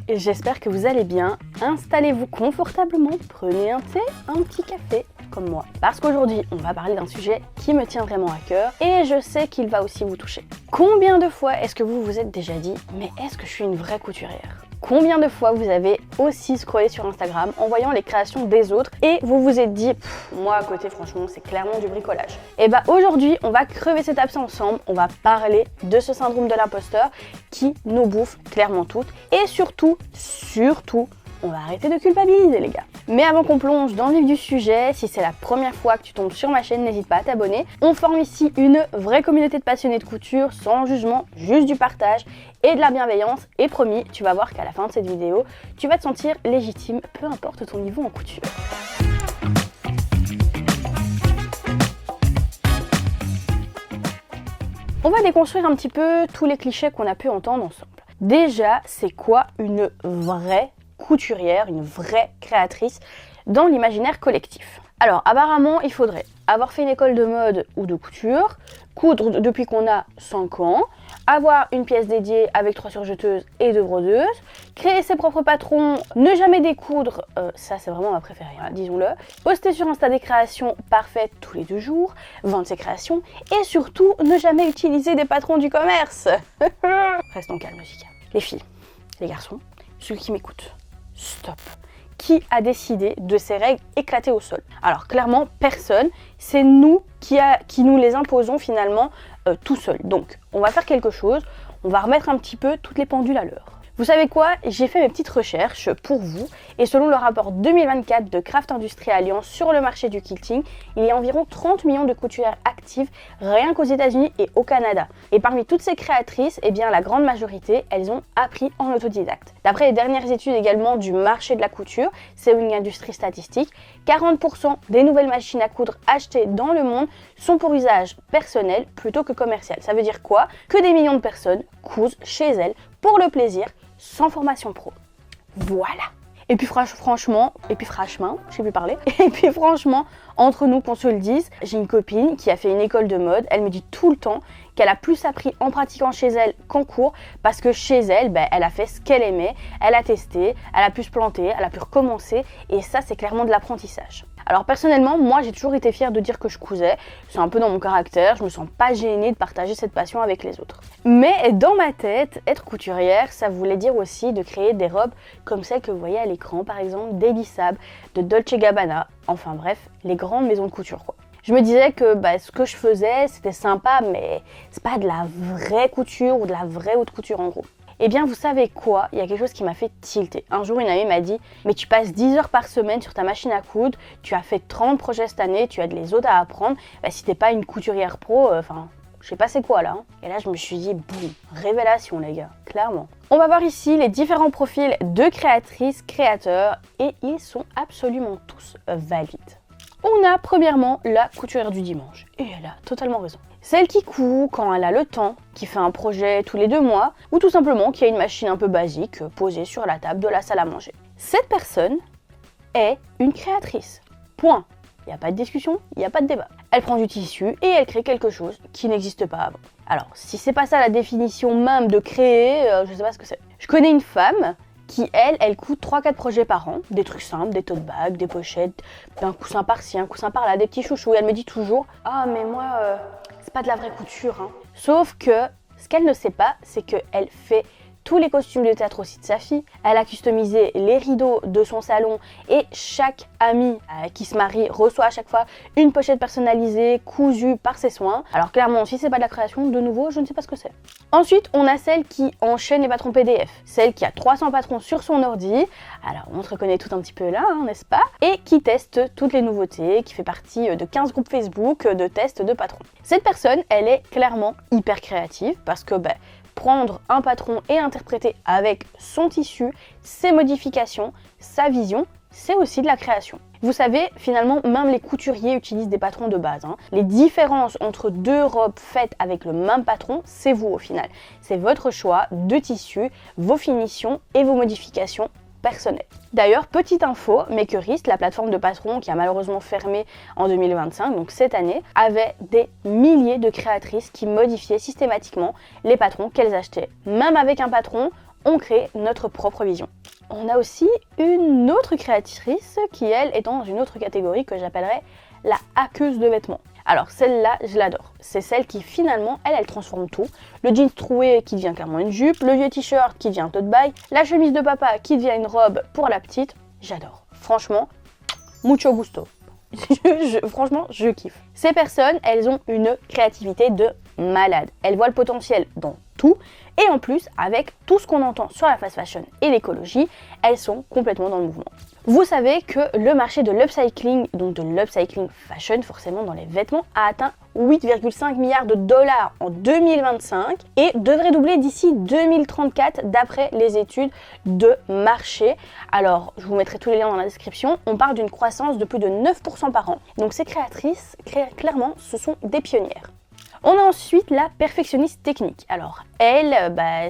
j'espère que vous allez bien. Installez-vous confortablement, prenez un thé, un petit café, comme moi. Parce qu'aujourd'hui, on va parler d'un sujet qui me tient vraiment à cœur et je sais qu'il va aussi vous toucher. Combien de fois est-ce que vous vous êtes déjà dit « mais est-ce que je suis une vraie couturière ?» Combien de fois vous avez aussi scrollé sur Instagram en voyant les créations des autres et vous vous êtes dit « moi à côté franchement c'est clairement du bricolage ». Et bah aujourd'hui on va crever cette abcès ensemble, on va parler de ce syndrome de l'imposteur qui nous bouffe clairement toutes et surtout, on va arrêter de culpabiliser les gars. Mais avant qu'on plonge dans le vif du sujet, si c'est la première fois que tu tombes sur ma chaîne, n'hésite pas à t'abonner. On forme ici une vraie communauté de passionnés de couture, sans jugement, juste du partage et de la bienveillance. Et promis, tu vas voir qu'à la fin de cette vidéo, tu vas te sentir légitime, peu importe ton niveau en couture. On va déconstruire un petit peu tous les clichés qu'on a pu entendre ensemble. Déjà, c'est quoi une vraie couturière, une vraie créatrice dans l'imaginaire collectif? Alors apparemment il faudrait avoir fait une école de mode ou de couture, coudre depuis qu'on a 5 ans, avoir une pièce dédiée avec 3 surjeteuses et 2 brodeuses, créer ses propres patrons, ne jamais découdre, ça c'est vraiment ma préférée, hein, disons-le, poster sur Insta des créations parfaites tous les 2 jours, vendre ses créations et surtout ne jamais utiliser des patrons du commerce. Restons calmes, Jika. Les filles, les garçons, ceux qui m'écoutent. Stop. Qui a décidé de ces règles éclatées au sol? Alors clairement personne, c'est nous qui nous les imposons finalement tout seul. Donc on va faire quelque chose, on va remettre un petit peu toutes les pendules à l'heure. Vous savez quoi? J'ai fait mes petites recherches pour vous et selon le rapport 2024 de Craft Industrie Alliance sur le marché du quilting, il y a environ 30 millions de couturières actives rien qu'aux États-Unis et au Canada. Et parmi toutes ces créatrices, eh bien la grande majorité, elles ont appris en autodidacte. D'après les dernières études également du marché de la couture, Sewing Industry Statistics, 40% des nouvelles machines à coudre achetées dans le monde sont pour usage personnel plutôt que commercial. Ça veut dire quoi? Que des millions de personnes cousent chez elles pour le plaisir, sans formation pro. Voilà. Et puis franchement, je sais plus parler. Et puis franchement, entre nous qu'on se le dise, j'ai une copine qui a fait une école de mode, elle me dit tout le temps qu'elle a plus appris en pratiquant chez elle qu'en cours parce que chez elle, elle a fait ce qu'elle aimait, elle a testé, elle a pu se planter, elle a pu recommencer et ça c'est clairement de l'apprentissage. Alors personnellement, moi j'ai toujours été fière de dire que je cousais, c'est un peu dans mon caractère, je me sens pas gênée de partager cette passion avec les autres. Mais dans ma tête, être couturière, ça voulait dire aussi de créer des robes comme celles que vous voyez à l'écran, par exemple d'Elisab, de Dolce Gabbana, enfin bref, les grandes maisons de couture quoi. Je me disais que ce que je faisais, c'était sympa, mais c'est pas de la vraie couture ou de la vraie haute couture en gros. Eh bien, vous savez quoi? Il y a quelque chose qui m'a fait tilter. Un jour, une amie m'a dit « mais tu passes 10 heures par semaine sur ta machine à coudre, tu as fait 30 projets cette année, tu as les autres à apprendre, si t'es pas une couturière pro, je sais pas c'est quoi là. » Et là, je me suis dit « boum, révélation les gars, clairement. » On va voir ici les différents profils de créatrices, créateurs, et ils sont absolument tous valides. On a premièrement la couturière du dimanche, et elle a totalement raison. Celle qui coud quand elle a le temps, qui fait un projet tous les 2 mois, ou tout simplement qui a une machine un peu basique posée sur la table de la salle à manger. Cette personne est une créatrice. Point. Il n'y a pas de discussion, il n'y a pas de débat. Elle prend du tissu et elle crée quelque chose qui n'existe pas avant. Alors, si c'est pas ça la définition même de créer, je sais pas ce que c'est. Je connais une femme qui, elle coud 3-4 projets par an, des trucs simples, des tote bags, des pochettes, un coussin par-ci, un coussin par-là, des petits chouchous. Et elle me dit toujours « ah mais moi, c'est pas de la vraie couture hein. ». Sauf que ce qu'elle ne sait pas, c'est qu'elle fait tous les costumes de théâtre aussi de sa fille. Elle a customisé les rideaux de son salon et chaque amie qui se marie reçoit à chaque fois une pochette personnalisée, cousue par ses soins. Alors clairement, si c'est pas de la création, de nouveau, je ne sais pas ce que c'est. Ensuite, on a celle qui enchaîne les patrons PDF, celle qui a 300 patrons sur son ordi. Alors on se reconnaît tout un petit peu là, hein, n'est-ce pas? Et qui teste toutes les nouveautés, qui fait partie de 15 groupes Facebook de tests de patrons. Cette personne, elle est clairement hyper créative parce que prendre un patron et interpréter avec son tissu, ses modifications, sa vision, c'est aussi de la création. Vous savez, finalement, même les couturiers utilisent des patrons de base. Les différences entre 2 robes faites avec le même patron, c'est vous au final. C'est votre choix de tissu, vos finitions et vos modifications personnelles. D'ailleurs, petite info, Makerist, la plateforme de patrons qui a malheureusement fermé en 2025, donc cette année, avait des milliers de créatrices qui modifiaient systématiquement les patrons qu'elles achetaient. Même avec un patron, on crée notre propre vision. On a aussi une autre créatrice qui, elle, est dans une autre catégorie que j'appellerais la hackeuse de vêtements. Alors celle-là, je l'adore. C'est celle qui finalement, elle transforme tout. Le jean troué qui devient clairement une jupe, le vieux t-shirt qui devient un tote bag, la chemise de papa qui devient une robe pour la petite. J'adore. Franchement, mucho gusto. Franchement, je kiffe. Ces personnes, elles ont une créativité de malade. Elles voient le potentiel dans tout. Et en plus, avec tout ce qu'on entend sur la fast fashion et l'écologie, elles sont complètement dans le mouvement. Vous savez que le marché de l'upcycling, donc de l'upcycling fashion, forcément dans les vêtements, a atteint 8,5 milliards de dollars en 2025 et devrait doubler d'ici 2034 d'après les études de marché. Alors, je vous mettrai tous les liens dans la description. On parle d'une croissance de plus de 9% par an. Donc ces créatrices, clairement, ce sont des pionnières. On a ensuite la perfectionniste technique. Alors elle,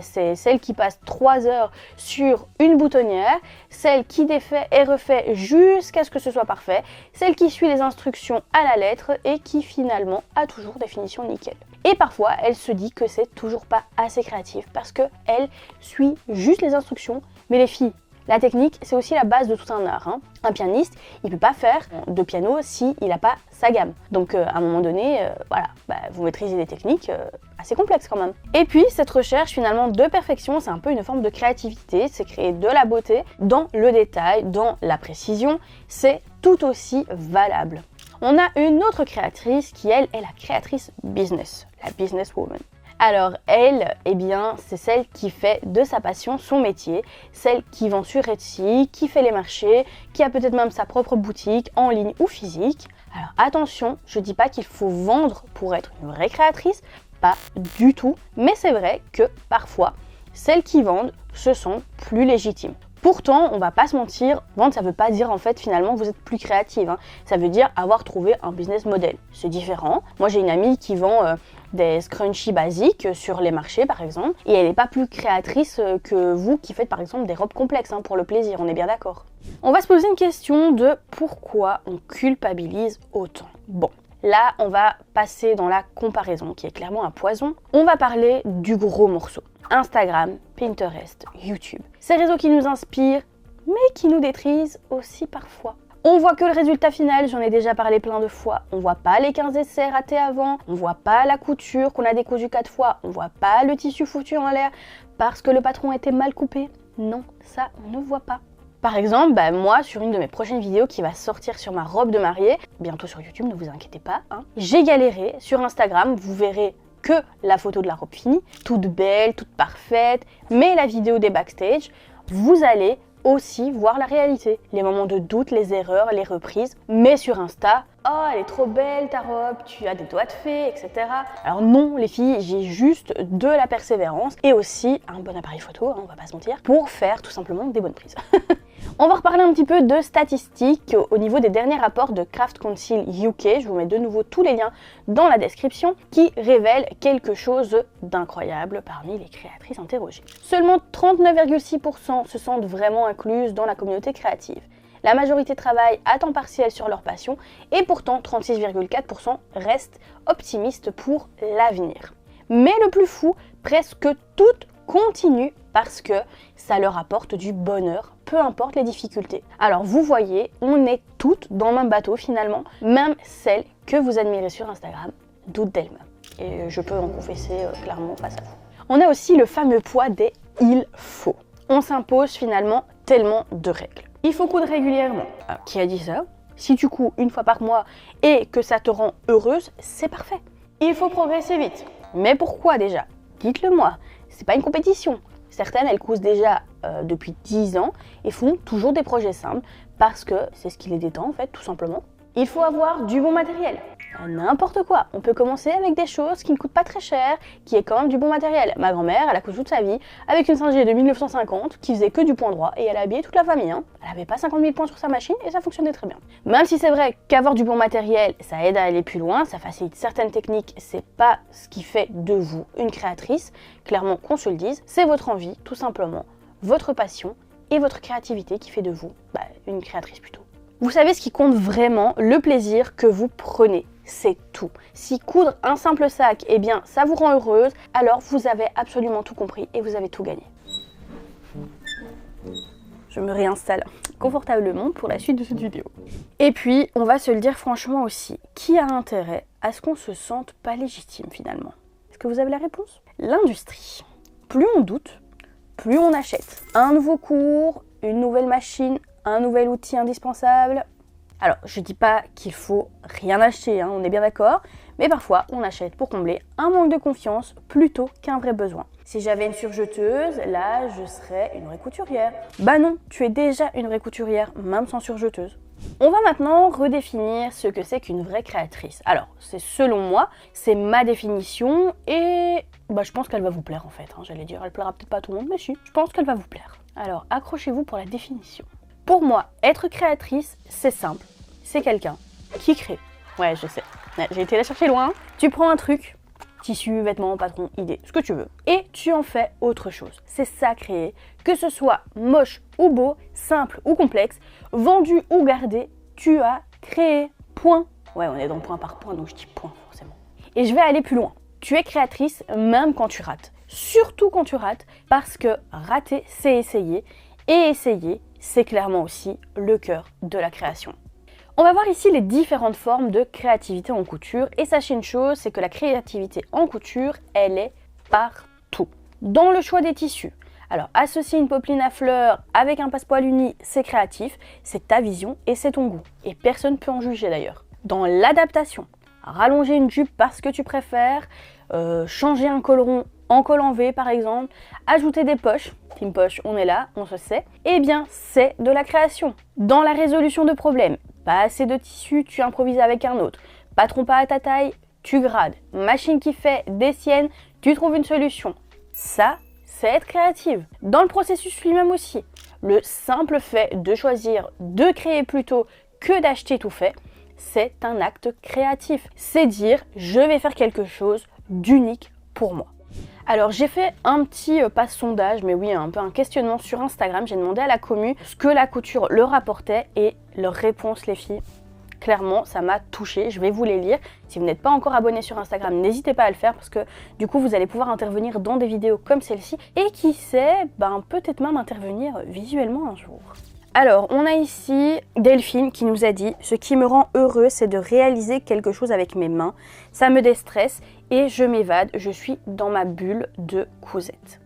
c'est celle qui passe 3 heures sur une boutonnière, celle qui défait et refait jusqu'à ce que ce soit parfait, celle qui suit les instructions à la lettre et qui finalement a toujours des finitions nickel. Et parfois, elle se dit que c'est toujours pas assez créatif parce qu'elle suit juste les instructions, mais les filles, la technique, c'est aussi la base de tout un art. Hein. Un pianiste, il ne peut pas faire de piano s'il n'a pas sa gamme. Donc à un moment donné, vous maîtrisez des techniques assez complexes quand même. Et puis cette recherche finalement de perfection, c'est un peu une forme de créativité, c'est créer de la beauté dans le détail, dans la précision, c'est tout aussi valable. On a une autre créatrice qui, elle, est la créatrice business, la businesswoman. Alors elle, c'est celle qui fait de sa passion son métier, celle qui vend sur Etsy, qui fait les marchés, qui a peut-être même sa propre boutique en ligne ou physique. Alors attention, je dis pas qu'il faut vendre pour être une vraie créatrice, pas du tout, mais c'est vrai que parfois, celles qui vendent se sentent plus légitimes. Pourtant, on va pas se mentir, vendre ça veut pas dire en fait finalement vous êtes plus créative. Ça veut dire avoir trouvé un business model. C'est différent. Moi j'ai une amie qui vend des scrunchies basiques sur les marchés par exemple, et elle n'est pas plus créatrice que vous qui faites par exemple des robes complexes pour le plaisir, on est bien d'accord. On va se poser une question de pourquoi on culpabilise autant. Bon. Là, on va passer dans la comparaison, qui est clairement un poison. On va parler du gros morceau. Instagram, Pinterest, YouTube. Ces réseaux qui nous inspirent, mais qui nous détruisent aussi parfois. On voit que le résultat final, j'en ai déjà parlé plein de fois. On voit pas les 15 essais ratés avant, on voit pas la couture qu'on a décousue 4 fois, on voit pas le tissu foutu en l'air parce que le patron était mal coupé. Non, ça, on ne voit pas. Par exemple, moi, sur une de mes prochaines vidéos qui va sortir sur ma robe de mariée, bientôt sur YouTube, ne vous inquiétez pas, j'ai galéré. Sur Instagram, vous verrez que la photo de la robe finie, toute belle, toute parfaite, mais la vidéo des backstage, vous allez aussi voir la réalité, les moments de doute, les erreurs, les reprises. Mais sur Insta, oh elle est trop belle ta robe, tu as des doigts de fée, etc. Alors non les filles, j'ai juste de la persévérance et aussi un bon appareil photo, on va pas se mentir, pour faire tout simplement des bonnes prises. On va reparler un petit peu de statistiques au niveau des derniers rapports de Craft Council UK. Je vous mets de nouveau tous les liens dans la description qui révèlent quelque chose d'incroyable parmi les créatrices interrogées. Seulement 39,6% se sentent vraiment incluses dans la communauté créative. La majorité travaille à temps partiel sur leur passion et pourtant 36,4% restent optimistes pour l'avenir. Mais le plus fou, presque toutes continuent parce que ça leur apporte du bonheur, peu importe les difficultés. Alors vous voyez, on est toutes dans le même bateau finalement, même celles que vous admirez sur Instagram doutent d'elles-mêmes. Et je peux en confesser clairement face à vous. On a aussi le fameux poids des « il faut ». On s'impose finalement tellement de règles. Il faut coudre régulièrement. Alors, qui a dit ça? Si tu couds une fois par mois et que ça te rend heureuse, c'est parfait. Il faut progresser vite. Mais pourquoi déjà? Dites-le moi. C'est pas une compétition. Certaines, elles cousent déjà depuis 10 ans et font toujours des projets simples parce que c'est ce qui les détend en fait, tout simplement. Il faut avoir du bon matériel. N'importe quoi. On peut commencer avec des choses qui ne coûtent pas très cher, qui est quand même du bon matériel. Ma grand-mère, elle a cousu toute sa vie avec une Singer de 1950 qui faisait que du point droit et elle a habillé toute la famille. Elle avait pas 50 000 points sur sa machine et ça fonctionnait très bien. Même si c'est vrai qu'avoir du bon matériel, ça aide à aller plus loin, ça facilite certaines techniques, c'est pas ce qui fait de vous une créatrice. Clairement, qu'on se le dise, c'est votre envie, tout simplement, votre passion et votre créativité qui fait de vous une créatrice plutôt. Vous savez ce qui compte vraiment, le plaisir que vous prenez, c'est tout. Si coudre un simple sac, ça vous rend heureuse, alors vous avez absolument tout compris et vous avez tout gagné. Je me réinstalle confortablement pour la suite de cette vidéo. Et puis, on va se le dire franchement aussi, qui a intérêt à ce qu'on se sente pas légitime finalement? Est-ce que vous avez la réponse? L'industrie. Plus on doute, plus on achète. Un nouveau cours, une nouvelle machine, un nouvel outil indispensable. Alors, je dis pas qu'il faut rien acheter, hein, on est bien d'accord, mais parfois on achète pour combler un manque de confiance plutôt qu'un vrai besoin. Si j'avais une surjeteuse, là je serais une vraie couturière. Bah non, tu es déjà une vraie couturière, même sans surjeteuse. On va maintenant redéfinir ce que c'est qu'une vraie créatrice. Alors, c'est selon moi, c'est ma définition et bah, je pense qu'elle va vous plaire en fait. Hein, j'allais dire, elle plaira peut-être pas à tout le monde, mais si, je pense qu'elle va vous plaire. Alors, accrochez-vous pour la définition. Pour moi, être créatrice, c'est simple. C'est quelqu'un qui crée. Ouais, je sais. J'ai été la chercher loin. Tu prends un truc, tissu, vêtements, patron, idée, ce que tu veux, et tu en fais autre chose. C'est ça, créer. Que ce soit moche ou beau, simple ou complexe, vendu ou gardé, tu as créé. Point. Ouais, on est dans point par point, donc je dis point forcément. Et je vais aller plus loin. Tu es créatrice même quand tu rates. Surtout quand tu rates, parce que rater, c'est essayer. Et essayer, c'est clairement aussi le cœur de la création. On va voir ici les différentes formes de créativité en couture. Et sachez une chose, c'est que la créativité en couture, elle est partout. Dans le choix des tissus. Alors, associer une popeline à fleurs avec un passepoil uni, c'est créatif, c'est ta vision et c'est ton goût. Et personne ne peut en juger d'ailleurs. Dans l'adaptation, rallonger une jupe parce que tu préfères, changer un col rond en col en V par exemple, ajouter des poches, team poche, on est là, on se sait, eh bien c'est de la création. Dans la résolution de problèmes, pas assez de tissu, tu improvises avec un autre, patron pas à ta taille, tu grades, machine qui fait des siennes, tu trouves une solution. Ça, c'est être créative. Dans le processus lui-même aussi, le simple fait de choisir de créer plutôt que d'acheter tout fait, c'est un acte créatif. C'est dire, je vais faire quelque chose d'unique pour moi. Alors j'ai fait un petit, pas sondage, mais oui, un peu un questionnement sur Instagram. J'ai demandé à la commu ce que la couture leur apportait et leurs réponses, les filles, clairement, ça m'a touchée. Je vais vous les lire. Si vous n'êtes pas encore abonné sur Instagram, n'hésitez pas à le faire parce que du coup, vous allez pouvoir intervenir dans des vidéos comme celle-ci et qui sait, peut-être même intervenir visuellement un jour. Alors, on a ici Delphine qui nous a dit « Ce qui me rend heureux, c'est de réaliser quelque chose avec mes mains. Ça me déstresse et je m'évade. Je suis dans ma bulle de cousette. »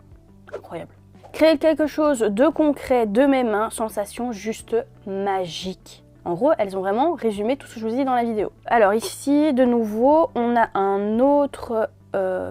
Incroyable. Créer quelque chose de concret de mes mains, sensation juste magique. En gros, elles ont vraiment résumé tout ce que je vous ai dit dans la vidéo. Alors ici, de nouveau, on a un autre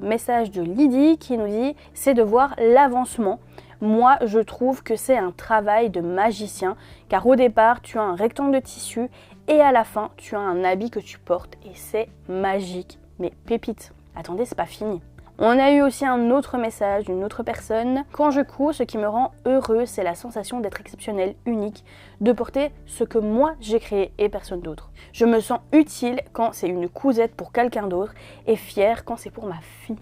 message de Lydie qui nous dit « C'est de voir l'avancement. » Moi, je trouve que c'est un travail de magicien, car au départ, tu as un rectangle de tissu et à la fin, tu as un habit que tu portes et c'est magique. Mais pépite, attendez, c'est pas fini. On a eu aussi un autre message d'une autre personne. Quand je couds, ce qui me rend heureux, c'est la sensation d'être exceptionnel, unique, de porter ce que moi j'ai créé et personne d'autre. Je me sens utile quand c'est une cousette pour quelqu'un d'autre et fière quand c'est pour ma fille.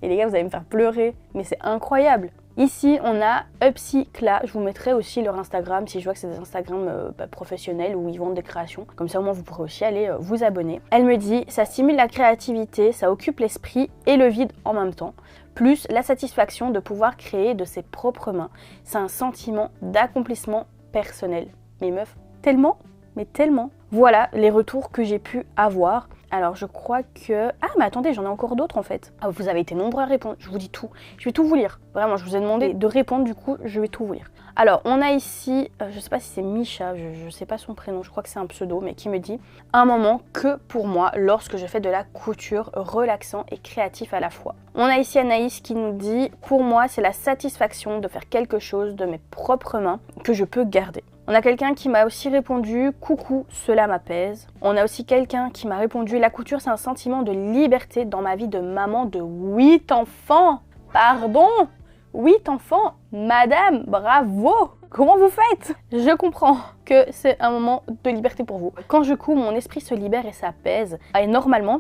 Et les gars, vous allez me faire pleurer, mais c'est incroyable. Ici, on a Upsycla. Je vous mettrai aussi leur Instagram si je vois que c'est des Instagram professionnels où ils vendent des créations. Comme ça, au moins, vous pourrez aussi aller vous abonner. Elle me dit, ça stimule la créativité, ça occupe l'esprit et le vide en même temps. Plus la satisfaction de pouvoir créer de ses propres mains. C'est un sentiment d'accomplissement personnel. Mais meuf, tellement, mais tellement. Voilà les retours que j'ai pu avoir. Alors je crois que... Ah mais attendez, j'en ai encore d'autres en fait. Ah, vous avez été nombreux à répondre, je vous dis tout. Je vais tout vous lire. Vraiment, je vous ai demandé de répondre, du coup, je vais tout vous lire. Alors, on a ici, je sais pas si c'est Misha, je sais pas son prénom, je crois que c'est un pseudo, mais qui me dit « Un moment que pour moi, lorsque je fais de la couture, relaxant et créatif à la fois. » On a ici Anaïs qui nous dit « Pour moi, c'est la satisfaction de faire quelque chose de mes propres mains que je peux garder. » On a quelqu'un qui m'a aussi répondu « Coucou, cela m'apaise ». On a aussi quelqu'un qui m'a répondu « La couture, c'est un sentiment de liberté dans ma vie de maman de 8 enfants. » Pardon, 8 enfants, madame, bravo. Comment vous faites? Je comprends que c'est un moment de liberté pour vous. Quand je couds, mon esprit se libère et s'apaise. Et normalement,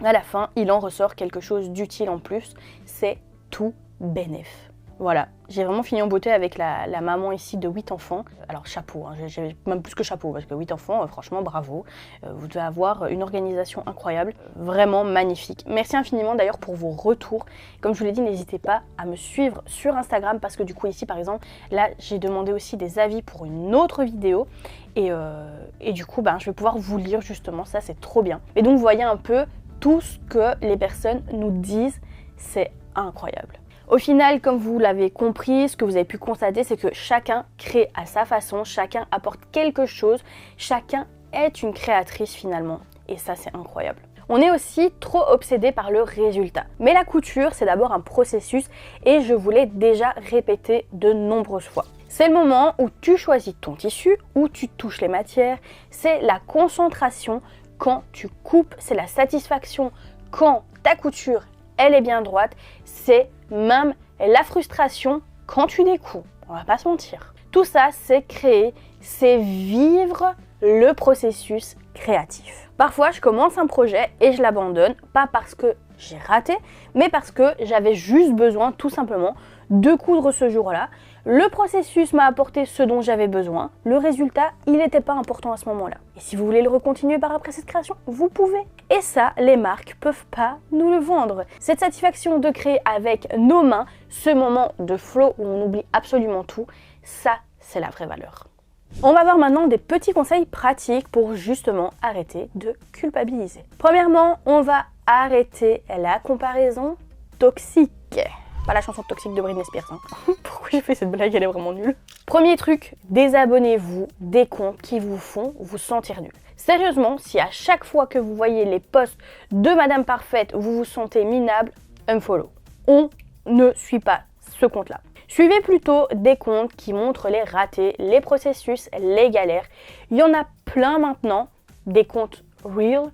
à la fin, il en ressort quelque chose d'utile en plus. C'est tout bénef. Voilà, j'ai vraiment fini en beauté avec la maman ici de 8 enfants. Alors chapeau, hein, j'ai même plus que chapeau parce que 8 enfants, franchement bravo. Vous devez avoir une organisation incroyable, vraiment magnifique. Merci infiniment d'ailleurs pour vos retours. Comme je vous l'ai dit, n'hésitez pas à me suivre sur Instagram parce que du coup ici par exemple, là j'ai demandé aussi des avis pour une autre vidéo. Et du coup, je vais pouvoir vous lire justement, ça c'est trop bien. Et donc vous voyez un peu tout ce que les personnes nous disent, c'est incroyable. Au final, comme vous l'avez compris, ce que vous avez pu constater, c'est que chacun crée à sa façon, chacun apporte quelque chose, chacun est une créatrice finalement. Et ça, c'est incroyable. On est aussi trop obsédé par le résultat. Mais la couture, c'est d'abord un processus et je vous l'ai déjà répété de nombreuses fois. C'est le moment où tu choisis ton tissu, où tu touches les matières, c'est la concentration quand tu coupes, c'est la satisfaction quand ta couture, elle est bien droite, c'est même la frustration quand tu découpes, on va pas se mentir. Tout ça, c'est créer, c'est vivre le processus créatif. Parfois, je commence un projet et je l'abandonne, pas parce que j'ai raté, mais parce que j'avais juste besoin tout simplement de coudre ce jour-là. Le processus m'a apporté ce dont j'avais besoin. Le résultat, il n'était pas important à ce moment-là. Et si vous voulez le recontinuer par après cette création, vous pouvez. Et ça, les marques peuvent pas nous le vendre. Cette satisfaction de créer avec nos mains, ce moment de flow où on oublie absolument tout, ça, c'est la vraie valeur. On va voir maintenant des petits conseils pratiques pour justement arrêter de culpabiliser. Premièrement, on va arrêter la comparaison toxique. Pas la chanson toxique de Britney Spears. Hein. Pourquoi j'ai fait cette blague, elle est vraiment nulle. Premier truc, désabonnez-vous des comptes qui vous font vous sentir nul. Sérieusement, si à chaque fois que vous voyez les posts de Madame Parfaite, vous vous sentez minable, unfollow. On ne suit pas ce compte-là. Suivez plutôt des comptes qui montrent les ratés, les processus, les galères. Il y en a plein maintenant, des comptes real,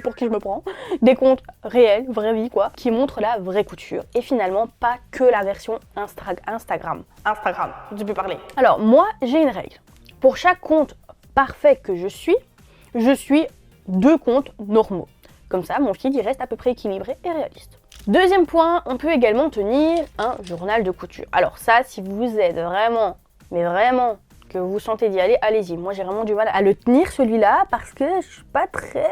pour qui je me prends, des comptes réels, vraie vie quoi, qui montrent la vraie couture. Et finalement, pas que la version Instagram, je ne sais plus parler. Alors moi, j'ai une règle. Pour chaque compte parfait que je suis 2 comptes normaux. Comme ça, mon feed il reste à peu près équilibré et réaliste. Deuxième point, on peut également tenir un journal de couture. Alors ça, si vous êtes vraiment, mais vraiment, que vous sentez d'y aller, allez-y. Moi, j'ai vraiment du mal à le tenir celui-là parce que je suis pas très,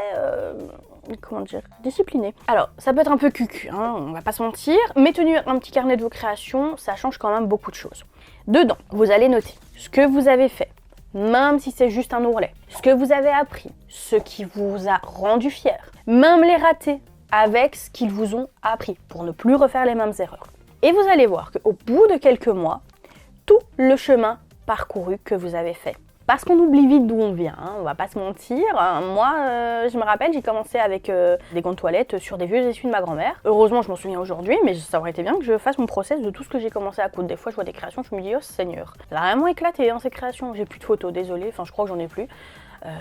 disciplinée. Alors, ça peut être un peu cucu, hein, on va pas se mentir, mais tenir un petit carnet de vos créations, ça change quand même beaucoup de choses. Dedans, vous allez noter ce que vous avez fait, même si c'est juste un ourlet, ce que vous avez appris, ce qui vous a rendu fier, même les ratés, avec ce qu'ils vous ont appris pour ne plus refaire les mêmes erreurs. Et vous allez voir qu'au bout de quelques mois, tout le chemin parcouru que vous avez fait. Parce qu'on oublie vite d'où on vient, hein, on va pas se mentir. Moi, je me rappelle, j'ai commencé avec des gants de toilette sur des vieux essuies de ma grand-mère. Heureusement, je m'en souviens aujourd'hui, mais ça aurait été bien que je fasse mon process de tout ce que j'ai commencé à coudre. Des fois, je vois des créations, je me dis, oh Seigneur, ça a vraiment éclaté ces créations. J'ai plus de photos, désolée, je crois que j'en ai plus.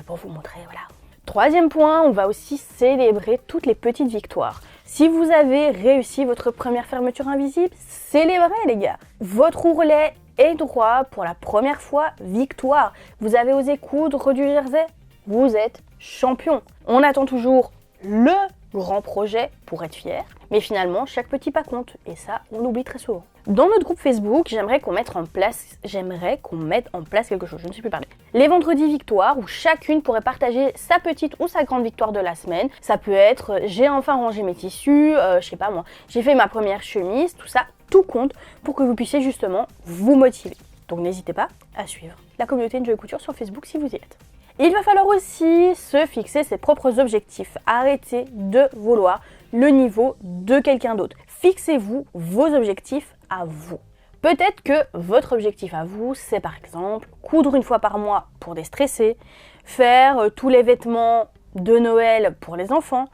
Pour vous montrer, voilà. Troisième point, on va aussi célébrer toutes les petites victoires. Si vous avez réussi votre première fermeture invisible, célébrez les gars. Votre ourlet est droit pour la première fois, victoire. Vous avez osé coudre du jersey, vous êtes champion. On attend toujours le grand projet pour être fier, mais finalement chaque petit pas compte et ça on l'oublie très souvent. Dans notre groupe Facebook, j'aimerais qu'on mette en place quelque chose, je ne sais plus parler. Les vendredis victoires où chacune pourrait partager sa petite ou sa grande victoire de la semaine. Ça peut être j'ai enfin rangé mes tissus, je sais pas moi, j'ai fait ma première chemise, tout ça, tout compte pour que vous puissiez justement vous motiver. Donc n'hésitez pas à suivre la communauté Enjoy Couture sur Facebook si vous y êtes. Il va falloir aussi se fixer ses propres objectifs. Arrêtez de vouloir le niveau de quelqu'un d'autre. Fixez-vous vos objectifs à vous. Peut-être que votre objectif à vous, c'est par exemple coudre une fois par mois pour déstresser, faire tous les vêtements de Noël pour les enfants,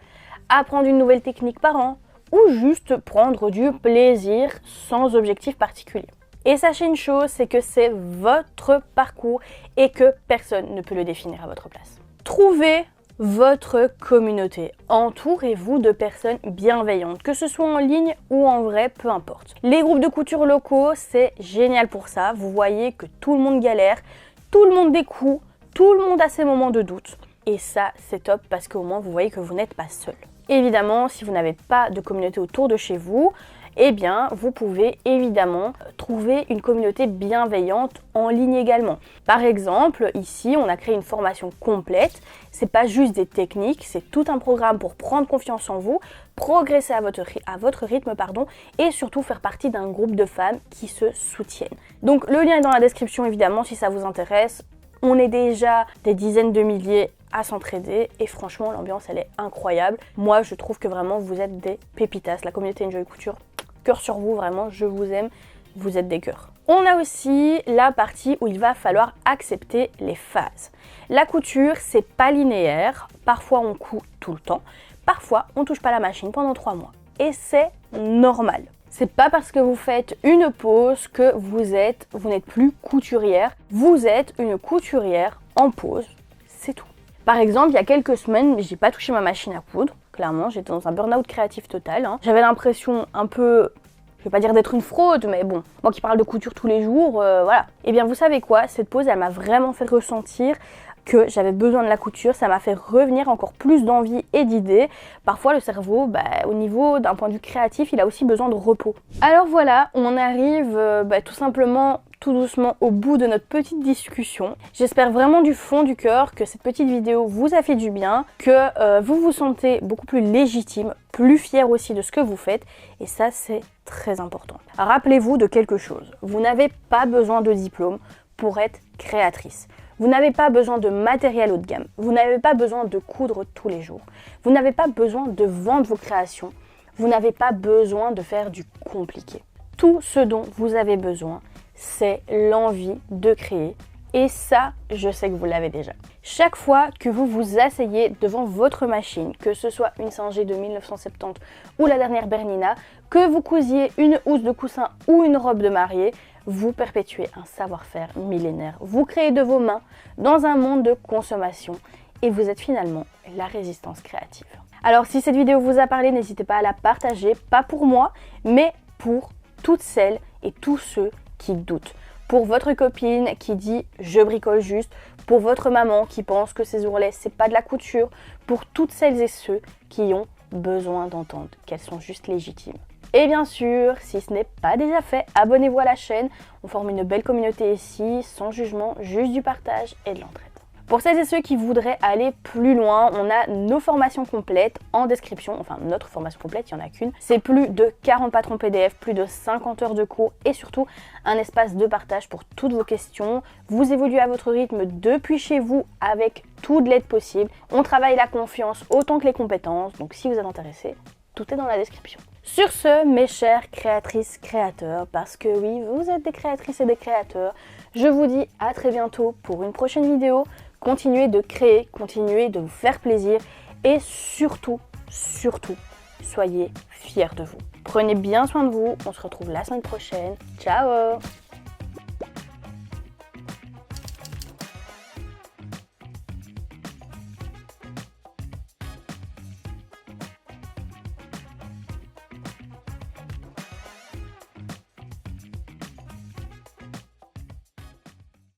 apprendre une nouvelle technique par an ou juste prendre du plaisir sans objectif particulier. Et sachez une chose, c'est que c'est votre parcours et que personne ne peut le définir à votre place. Trouvez votre communauté. Entourez-vous de personnes bienveillantes, que ce soit en ligne ou en vrai, peu importe. Les groupes de couture locaux, c'est génial pour ça. Vous voyez que tout le monde galère, tout le monde découd, tout le monde a ses moments de doute. Et ça, c'est top parce qu'au moins, vous voyez que vous n'êtes pas seul. Évidemment, si vous n'avez pas de communauté autour de chez vous, eh bien vous pouvez évidemment trouver une communauté bienveillante en ligne également. Par exemple, ici on a créé une formation complète, c'est pas juste des techniques, c'est tout un programme pour prendre confiance en vous, progresser à votre rythme et surtout faire partie d'un groupe de femmes qui se soutiennent. Donc le lien est dans la description évidemment si ça vous intéresse. On est déjà des dizaines de milliers à s'entraider et franchement l'ambiance elle est incroyable. Moi je trouve que vraiment vous êtes des pépitas, la communauté Enjoy Couture, cœur sur vous, vraiment je vous aime, vous êtes des cœurs. On a aussi la partie où il va falloir accepter les phases. La couture c'est pas linéaire, parfois on coud tout le temps, parfois on touche pas la machine pendant 3 mois et c'est normal. C'est pas parce que vous faites une pause que vous n'êtes plus couturière. Vous êtes une couturière en pause, c'est tout. Par exemple, il y a quelques semaines, j'ai pas touché ma machine à coudre. Clairement, j'étais dans un burn-out créatif total. J'avais l'impression un peu, je vais pas dire d'être une fraude, mais bon, moi qui parle de couture tous les jours, voilà. Et bien, vous savez quoi, cette pause, elle m'a vraiment fait ressentir que j'avais besoin de la couture, ça m'a fait revenir encore plus d'envie et d'idées. Parfois le cerveau, au niveau d'un point de vue créatif, il a aussi besoin de repos. Alors voilà, on arrive tout simplement tout doucement au bout de notre petite discussion. J'espère vraiment du fond du cœur que cette petite vidéo vous a fait du bien, que vous vous sentez beaucoup plus légitime, plus fier aussi de ce que vous faites et ça c'est très important. Rappelez-vous de quelque chose, vous n'avez pas besoin de diplôme pour être créatrice. Vous n'avez pas besoin de matériel haut de gamme, vous n'avez pas besoin de coudre tous les jours, vous n'avez pas besoin de vendre vos créations, vous n'avez pas besoin de faire du compliqué. Tout ce dont vous avez besoin, c'est l'envie de créer et ça, je sais que vous l'avez déjà. Chaque fois que vous vous asseyez devant votre machine, que ce soit une Singer de 1970 ou la dernière Bernina, que vous cousiez une housse de coussin ou une robe de mariée, vous perpétuez un savoir-faire millénaire. Vous créez de vos mains dans un monde de consommation et vous êtes finalement la résistance créative. Alors si cette vidéo vous a parlé, n'hésitez pas à la partager, pas pour moi, mais pour toutes celles et tous ceux qui doutent. Pour votre copine qui dit « je bricole juste », pour votre maman qui pense que ses ourlets c'est pas de la couture, pour toutes celles et ceux qui ont besoin d'entendre qu'elles sont juste légitimes. Et bien sûr, si ce n'est pas déjà fait, abonnez-vous à la chaîne, on forme une belle communauté ici, sans jugement, juste du partage et de l'entraide. Pour celles et ceux qui voudraient aller plus loin, on a nos formations complètes en description, enfin notre formation complète, il n'y en a qu'une. C'est plus de 40 patrons PDF, plus de 50 heures de cours et surtout un espace de partage pour toutes vos questions. Vous évoluez à votre rythme depuis chez vous avec toute l'aide possible. On travaille la confiance autant que les compétences, donc si vous êtes intéressé, tout est dans la description. Sur ce, mes chères créatrices, créateurs, parce que oui, vous êtes des créatrices et des créateurs, je vous dis à très bientôt pour une prochaine vidéo. Continuez de créer, continuez de vous faire plaisir et surtout, soyez fiers de vous. Prenez bien soin de vous, on se retrouve la semaine prochaine. Ciao!